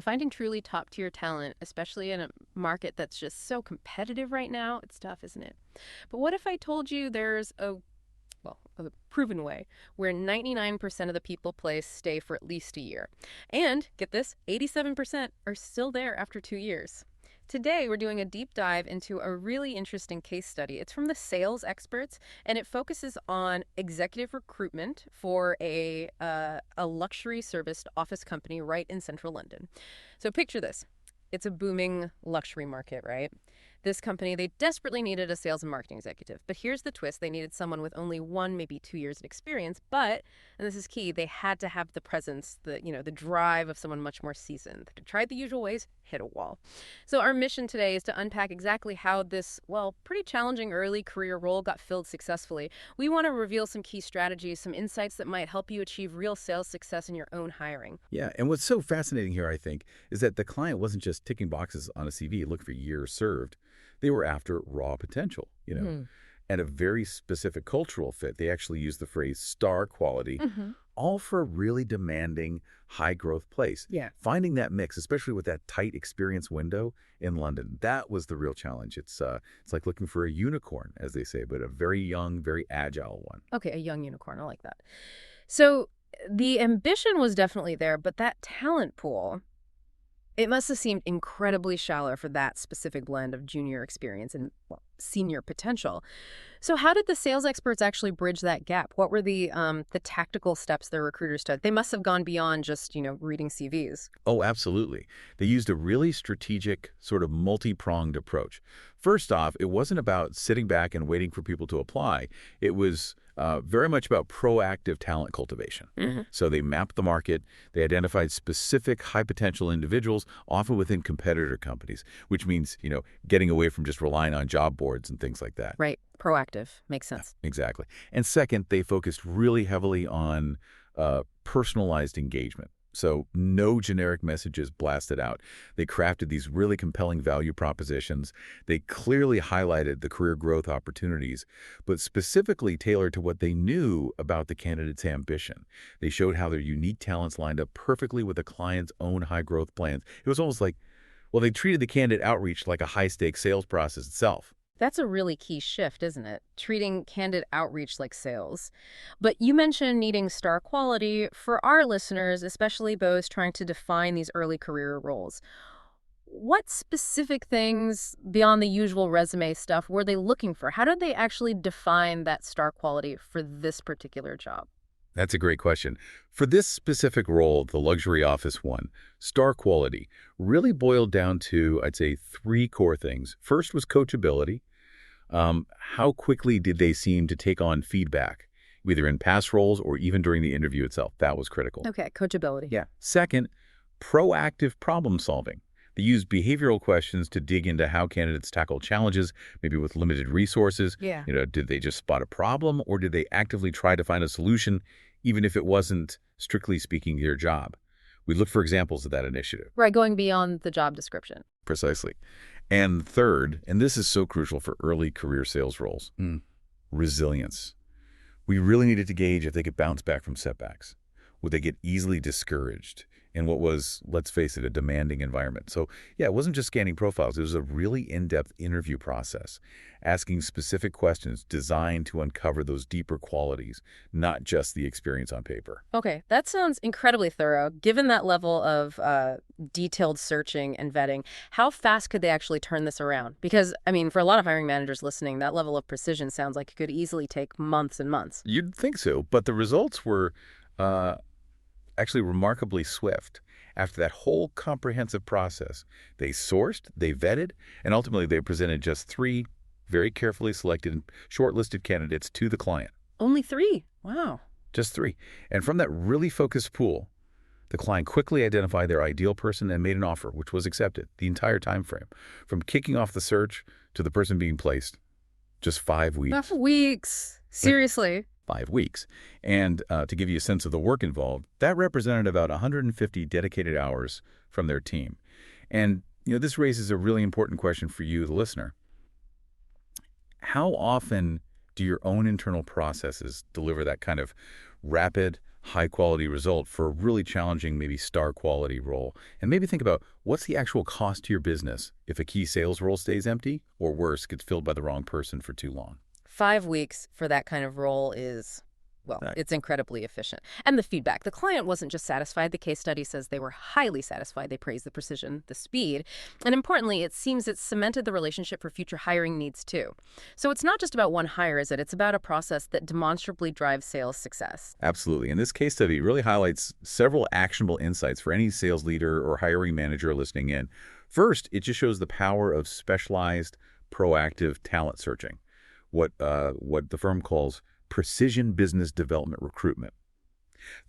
Finding truly top-tier talent, especially in a market that's just so competitive right now, it's tough, isn't it? But what if I told you there's a proven way where 99% of the people placed stay for at least a year? And get this, 87% are still there after 2 years. Today, we're doing a deep dive into a really interesting case study. It's from the Sales Experts, and it focuses on executive recruitment for a luxury serviced office company right in central London. So picture this. It's a booming luxury market, right? This company, they desperately needed a sales and marketing executive. But here's the twist. They needed someone with only 1, maybe 2 years of experience. But, and this is key, they had to have the presence, the drive of someone much more seasoned. They tried the usual ways, hit a wall. So our mission today is to unpack exactly how this, pretty challenging early career role got filled successfully. We want to reveal some key strategies, some insights that might help you achieve real sales success in your own hiring. Yeah, and what's so fascinating here, I think, is that the client wasn't just ticking boxes on a CV, look for years served. They were after raw potential, and a very specific cultural fit. They actually used the phrase star quality, all for a really demanding, high-growth place. Yeah. Finding that mix, especially with that tight experience window in London, that was the real challenge. It's like looking for a unicorn, as they say, but a very young, very agile one. Okay, a young unicorn. I like that. So the ambition was definitely there, but that talent pool, it must have seemed incredibly shallow for that specific blend of junior experience and senior potential. So how did the sales experts actually bridge that gap? What were the tactical steps their recruiters took? They must have gone beyond just, reading CVs. Oh, absolutely. They used a really strategic, sort of multi-pronged approach. First off, it wasn't about sitting back and waiting for people to apply. It was very much about proactive talent cultivation. So they mapped the market. They identified specific high-potential individuals, often within competitor companies, which means, getting away from just relying on job boards and things like that. Right. Proactive. Makes sense. Exactly. And second, they focused really heavily on personalized engagement. So no generic messages blasted out. They crafted these really compelling value propositions. They clearly highlighted the career growth opportunities, but specifically tailored to what they knew about the candidate's ambition. They showed how their unique talents lined up perfectly with the client's own high-growth plans. It was almost like, they treated the candidate outreach like a high-stakes sales process itself. That's a really key shift, isn't it? Treating candid outreach like sales. But you mentioned needing star quality. For our listeners, especially those trying to define these early career roles, what specific things beyond the usual resume stuff were they looking for? How did they actually define that star quality for this particular job? That's a great question. For this specific role, the luxury office one, star quality really boiled down to, I'd say, 3 core things. First was coachability. How quickly did they seem to take on feedback, either in past roles or even during the interview itself? That was critical. Okay, coachability. Yeah. Second, proactive problem solving. They used behavioral questions to dig into how candidates tackle challenges, maybe with limited resources. Yeah. Did they just spot a problem, or did they actively try to find a solution, even if it wasn't, strictly speaking, their job? We look for examples of that initiative. Right, going beyond the job description. Precisely. And third, and this is so crucial for early career sales roles, resilience. We really needed to gauge if they could bounce back from setbacks. Would they get easily discouraged in what was, let's face it, a demanding environment? So, yeah, it wasn't just scanning profiles. It was a really in-depth interview process, asking specific questions designed to uncover those deeper qualities, not just the experience on paper. Okay, that sounds incredibly thorough. Given that level of detailed searching and vetting, how fast could they actually turn this around? Because, for a lot of hiring managers listening, that level of precision sounds like it could easily take months and months. You'd think so, but the results were actually remarkably swift. After that whole comprehensive process, they sourced, they vetted, and ultimately they presented just 3 very carefully selected and shortlisted candidates to the client. Only 3? Wow. Just 3. And from that really focused pool, the client quickly identified their ideal person and made an offer, which was accepted the entire time frame. From kicking off the search to the person being placed, just 5 weeks. 5 weeks. Seriously. 5 weeks. And to give you a sense of the work involved, that represented about 150 dedicated hours from their team. And this raises a really important question for you, the listener. How often do your own internal processes deliver that kind of rapid, high-quality result for a really challenging, maybe star-quality role. And maybe think about what's the actual cost to your business if a key sales role stays empty, or worse, gets filled by the wrong person for too long. 5 weeks for that kind of role is, well, Right. it's incredibly efficient. And the feedback. The client wasn't just satisfied. The case study says they were highly satisfied. They praised the precision, the speed. And importantly, it seems it cemented the relationship for future hiring needs too. So it's not just about one hire, is it? It's about a process that demonstrably drives sales success. Absolutely. And this case study really highlights several actionable insights for any sales leader or hiring manager listening in. First, it just shows the power of specialized, proactive talent searching, what the firm calls precision business development recruitment.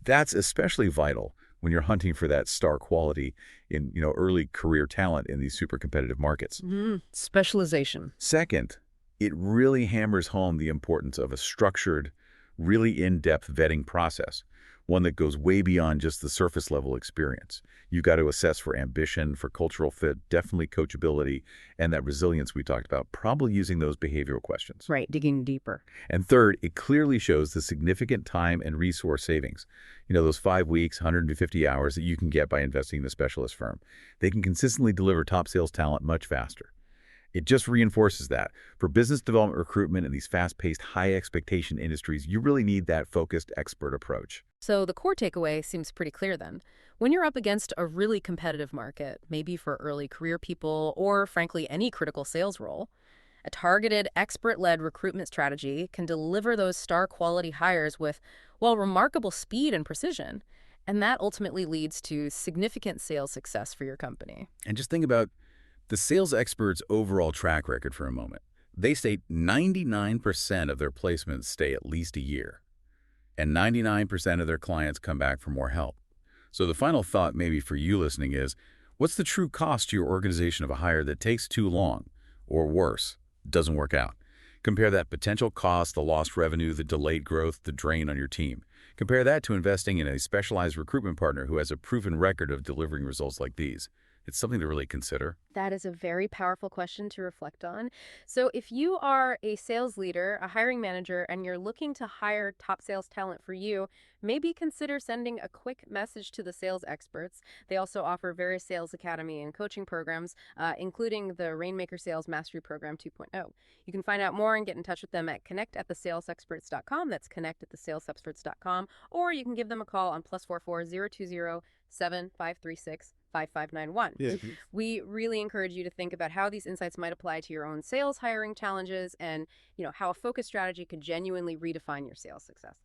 That's especially vital when you're hunting for that star quality in, early career talent in these super competitive markets. Specialization. Second, it really hammers home the importance of a structured, really in-depth vetting process, one that goes way beyond just the surface level experience. You've got to assess for ambition, for cultural fit, definitely coachability, and that resilience we talked about, probably using those behavioral questions. Right, digging deeper. And third, it clearly shows the significant time and resource savings. Those 5 weeks, 150 hours that you can get by investing in a specialist firm. They can consistently deliver top sales talent much faster. It just reinforces that. For business development recruitment in these fast-paced, high-expectation industries, you really need that focused expert approach. So the core takeaway seems pretty clear then. When you're up against a really competitive market, maybe for early career people or, frankly, any critical sales role, a targeted, expert-led recruitment strategy can deliver those star-quality hires with, well, remarkable speed and precision. And that ultimately leads to significant sales success for your company. And just think about the sales experts' overall track record for a moment. They state 99% of their placements stay at least a year, and 99% of their clients come back for more help. So the final thought maybe for you listening is, what's the true cost to your organization of a hire that takes too long, or worse, doesn't work out? Compare that potential cost, the lost revenue, the delayed growth, the drain on your team. Compare that to investing in a specialized recruitment partner who has a proven record of delivering results like these. It's something to really consider. That is a very powerful question to reflect on. So if you are a sales leader, a hiring manager, and you're looking to hire top sales talent for you, maybe consider sending a quick message to the sales experts. They also offer various sales academy and coaching programs, including the Rainmaker Sales Mastery Program 2.0. You can find out more and get in touch with them at connect@thesalesexperts.com. That's connect@thesalesexperts.com. Or you can give them a call on +44 020 7536 5591. Yeah. We really encourage you to think about how these insights might apply to your own sales hiring challenges and, how a focus strategy could genuinely redefine your sales success.